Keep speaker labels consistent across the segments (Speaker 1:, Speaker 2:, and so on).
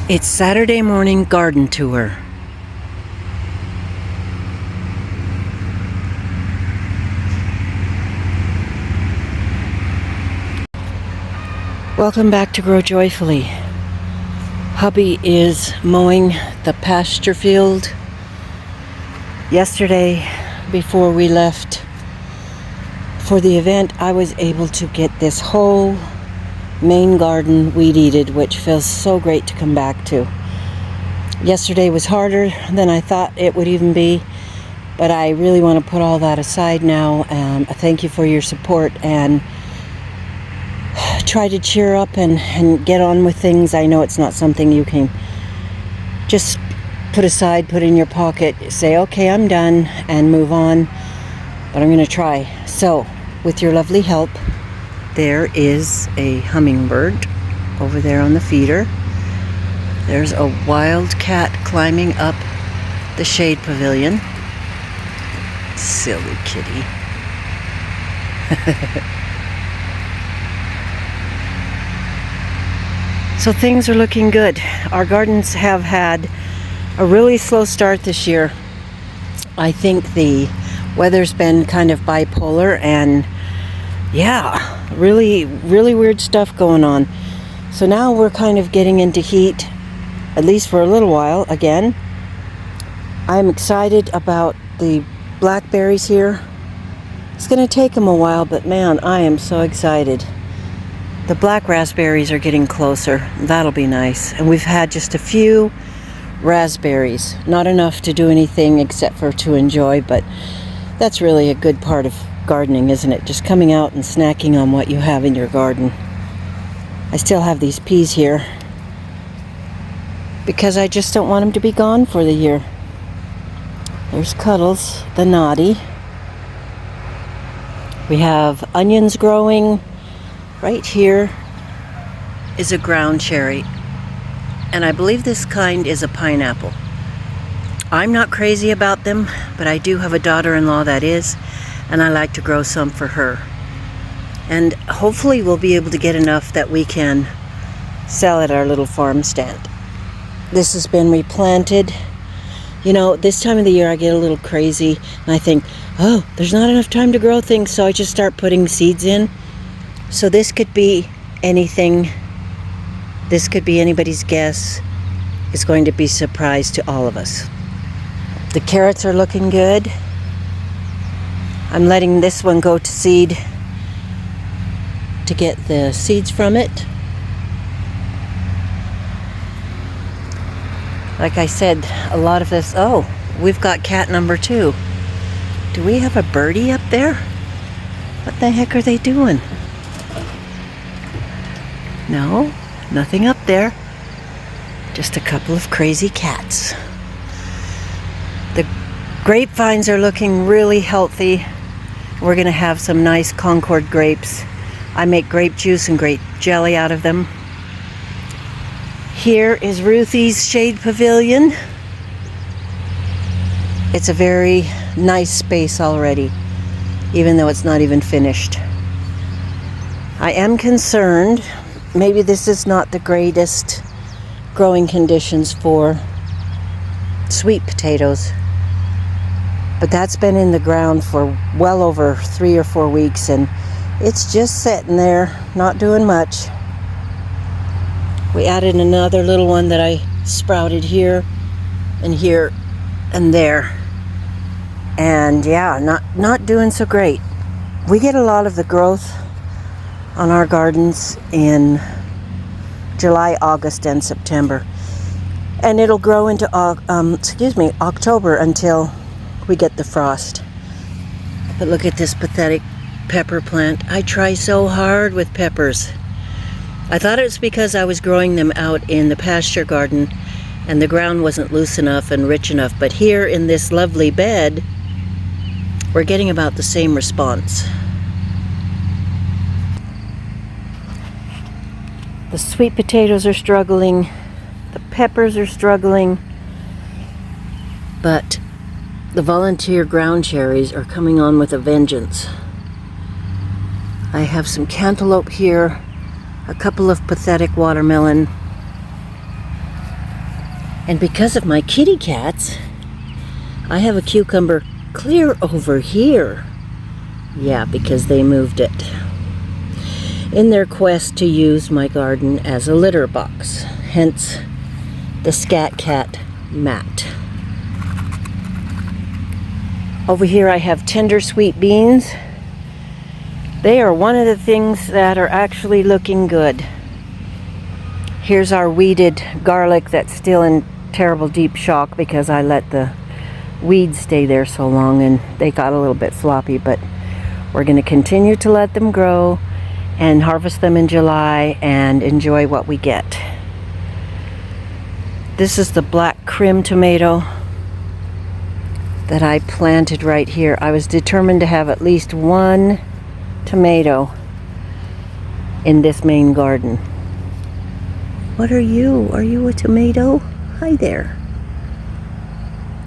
Speaker 1: It's Saturday morning garden tour. Welcome back to Grow Joyfully. Hubby is mowing the pasture field. Yesterday, before we left for the event, I was able to get this whole main garden weed-eated, which feels so great to come back to. Yesterday was harder than I thought it would even be, but I really want to put all that aside now. Thank you for your support and try to cheer up and get on with things. I know it's not something you can just put aside, put in your pocket, say, okay, I'm done, and move on, but I'm going to try. So, with your lovely help, there is a hummingbird over there on the feeder. There's a wild cat climbing up the shade pavilion. Silly kitty. So things are looking good. Our gardens have had a really slow start this year. I think the weather's been kind of bipolar and yeah, really weird stuff going on. So now we're kind of getting into heat, at least for a little while again. I'm excited about the blackberries here. It's going to take them a while, but man, I am so excited. The black raspberries are getting closer. That'll be nice. And we've had just a few raspberries. Not enough to do anything except for to enjoy, but that's really a good part of gardening, isn't it? Just coming out and snacking on what you have in your garden. I still have these peas here because I just don't want them to be gone for the year. There's Cuddles, the naughty. We have onions growing. Right here is a ground cherry, and I believe this kind is a pineapple. I'm not crazy about them, but I do have a daughter-in-law that is, and I like to grow some for her. And hopefully we'll be able to get enough that we can sell at our little farm stand. This has been replanted. You know, this time of the year I get a little crazy and I think, oh, there's not enough time to grow things, so I just start putting seeds in. So this could be anything. This could be anybody's guess. It's going to be a surprise to all of us. The carrots are looking good. I'm letting this one go to seed to get the seeds from it. Like I said, a lot of this, oh, we've got cat number 2. Do we have a birdie up there? What the heck are they doing? No, nothing up there. Just a couple of crazy cats. The grapevines are looking really healthy. We're going to have some nice Concord grapes. I make grape juice and grape jelly out of them. Here is Ruthie's shade pavilion. It's a very nice space already, even though it's not even finished. I am concerned, maybe this is not the greatest growing conditions for sweet potatoes, but that's been in the ground for well over 3 or 4 weeks and it's just sitting there, not doing much. We added another little one that I sprouted here and there. And yeah, not doing so great. We get a lot of the growth on our gardens in July, August, and September. And it'll grow into October until we get the frost. But look at this pathetic pepper plant. I try so hard with peppers. I thought it was because I was growing them out in the pasture garden and the ground wasn't loose enough and rich enough, but here in this lovely bed we're getting about the same response. The sweet potatoes are struggling, the peppers are struggling, but the volunteer ground cherries are coming on with a vengeance. I have some cantaloupe here, a couple of pathetic watermelon, And because of my kitty cats, I have a cucumber clear over here. Yeah, because they moved it in their quest to use my garden as a litter box. Hence the Scat Cat mat. Over here I have tender sweet beans. They are one of the things that are actually looking good. Here's our weeded garlic that's still in terrible deep shock because I let the weeds stay there so long and they got a little bit floppy, but we're going to continue to let them grow and harvest them in July and enjoy what we get. This is the black crim tomato that I planted right here. I was determined to have at least one tomato in this main garden. What are you? Are you a tomato? Hi there.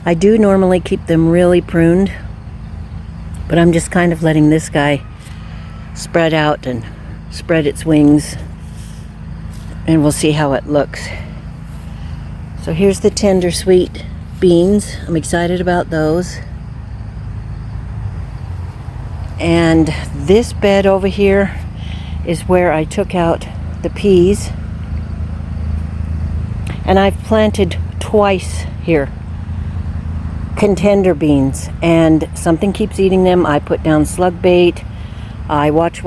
Speaker 1: I do normally keep them really pruned, but I'm just kind of letting this guy spread out and spread its wings, and we'll see how it looks. So here's the tender sweet beans. I'm excited about those. And this bed over here is where I took out the peas, and I've planted twice here contender beans, and something keeps eating them. I put down slug bait, I watch,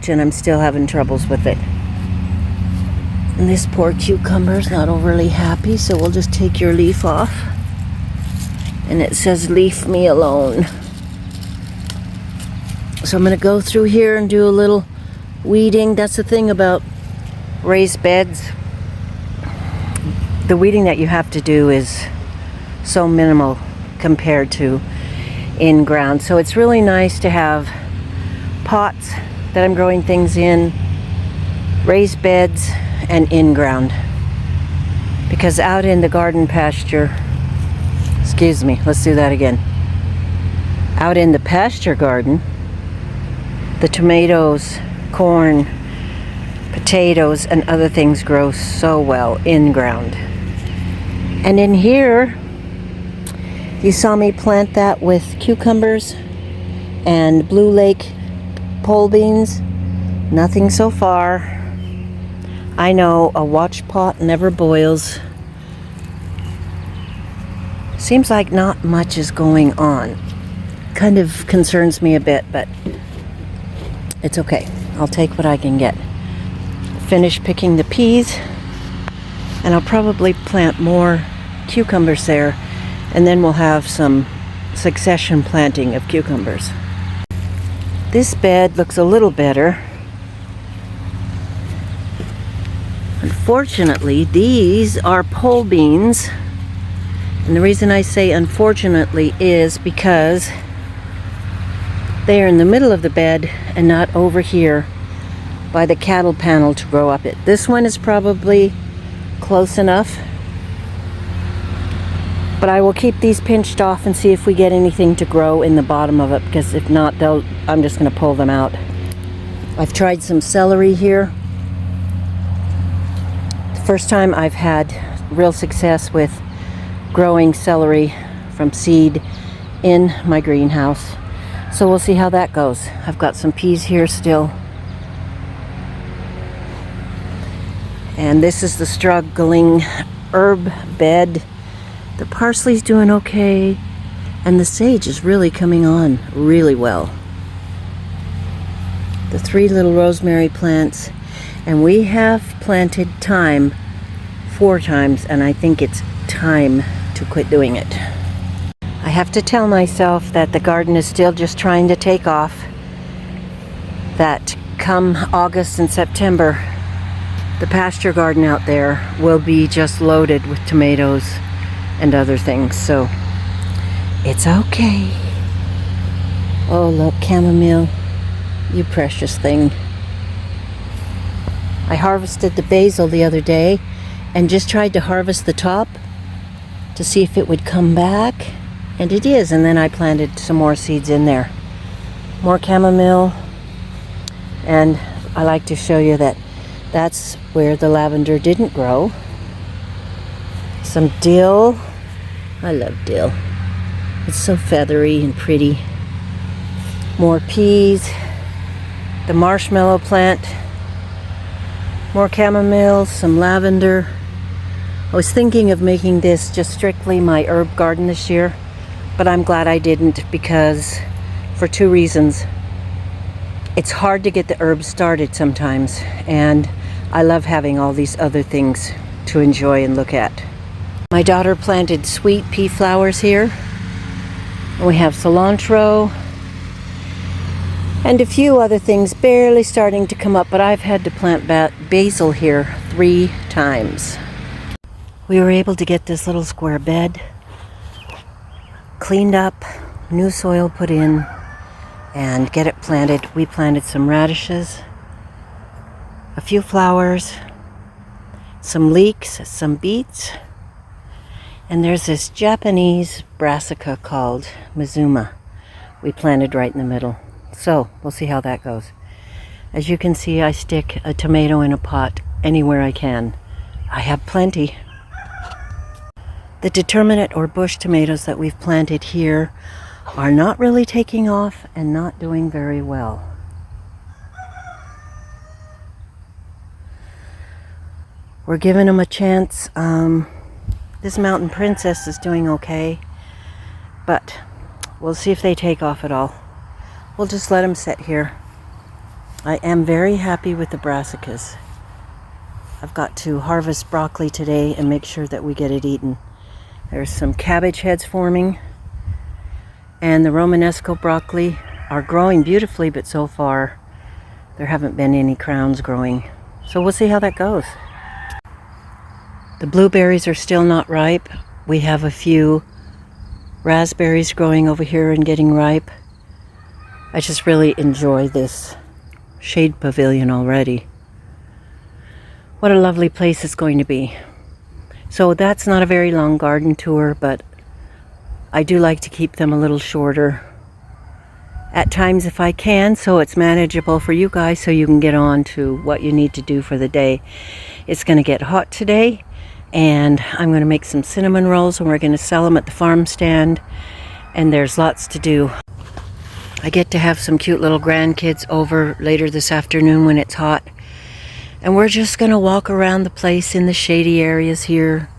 Speaker 1: and I'm still having troubles with it. And this poor cucumber's not overly happy, so we'll just take your leaf off. And it says, "Leave me alone." So I'm going to go through here and do a little weeding. That's the thing about raised beds. The weeding that you have to do is so minimal compared to in ground. So it's really nice to have pots that I'm growing things in, raised beds, and in ground. Because out in the garden pasture, excuse me, let's do that again. Out in the pasture garden, the tomatoes, corn, potatoes, and other things grow so well in ground. And in here, you saw me plant that with cucumbers and Blue Lake pole beans. Nothing so far. I know a watch pot never boils. Seems like not much is going on. Kind of concerns me a bit, but it's okay. I'll take what I can get. Finish picking the peas, and I'll probably plant more cucumbers there, and then we'll have some succession planting of cucumbers. This bed looks a little better. Unfortunately, these are pole beans, and the reason I say unfortunately is because they are in the middle of the bed and not over here by the cattle panel to grow up it. This one is probably close enough, but I will keep these pinched off and see if we get anything to grow in the bottom of it, because if not, I'm just going to pull them out. I've tried some celery here. The first time I've had real success with growing celery from seed in my greenhouse. So we'll see how that goes. I've got some peas here still. And this is the struggling herb bed. The parsley's doing okay, and the sage is really coming on really well. The 3 little rosemary plants, and we have planted thyme 4 times, and I think it's time to quit doing it. I have to tell myself that the garden is still just trying to take off, that come August and September, the pasture garden out there will be just loaded with tomatoes and other things, so it's okay. Oh, look, chamomile, you precious thing. I harvested the basil the other day and just tried to harvest the top to see if it would come back, and it is. And then I planted some more seeds in there. More chamomile, and I like to show you that that's where the lavender didn't grow. Some dill. I love dill. It's so feathery and pretty. More peas. The marshmallow plant. More chamomile, some lavender. I was thinking of making this just strictly my herb garden this year, but I'm glad I didn't, because for two reasons. It's hard to get the herbs started sometimes, and I love having all these other things to enjoy and look at. My daughter planted sweet pea flowers here. And we have cilantro and a few other things barely starting to come up, but I've had to plant basil here 3 times. We were able to get this little square bed cleaned up, new soil put in, and get it planted. We planted some radishes, a few flowers, some leeks, some beets, and there's this Japanese brassica called Mizuma we planted right in the middle. So we'll see how that goes. As you can see, I stick a tomato in a pot anywhere I can. I have plenty. The determinate or bush tomatoes that we've planted here are not really taking off and not doing very well. We're giving them a chance. This Mountain Princess is doing okay, but we'll see if they take off at all. We'll just let them sit here. I am very happy with the brassicas. I've got to harvest broccoli today and make sure that we get it eaten. There's some cabbage heads forming, and the Romanesco broccoli are growing beautifully, but so far there haven't been any crowns growing. So we'll see how that goes. The blueberries are still not ripe. We have a few raspberries growing over here and getting ripe. I just really enjoy this shade pavilion already. What a lovely place it's going to be. So that's not a very long garden tour, but I do like to keep them a little shorter at times if I can, so it's manageable for you guys, so you can get on to what you need to do for the day. It's going to get hot today, and I'm going to make some cinnamon rolls, and we're going to sell them at the farm stand, and there's lots to do. I get to have some cute little grandkids over later this afternoon when it's hot, and we're just going to walk around the place in the shady areas here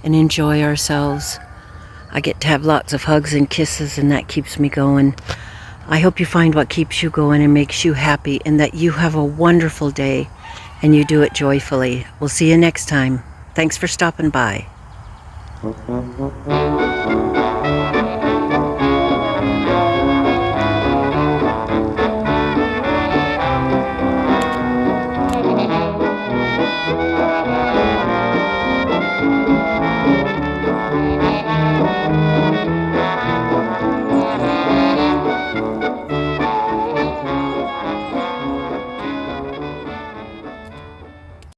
Speaker 1: and enjoy ourselves. I get to have lots of hugs and kisses, and that keeps me going. I hope you find what keeps you going and makes you happy, and that you have a wonderful day and you do it joyfully. We'll see you next time. Thanks for stopping by.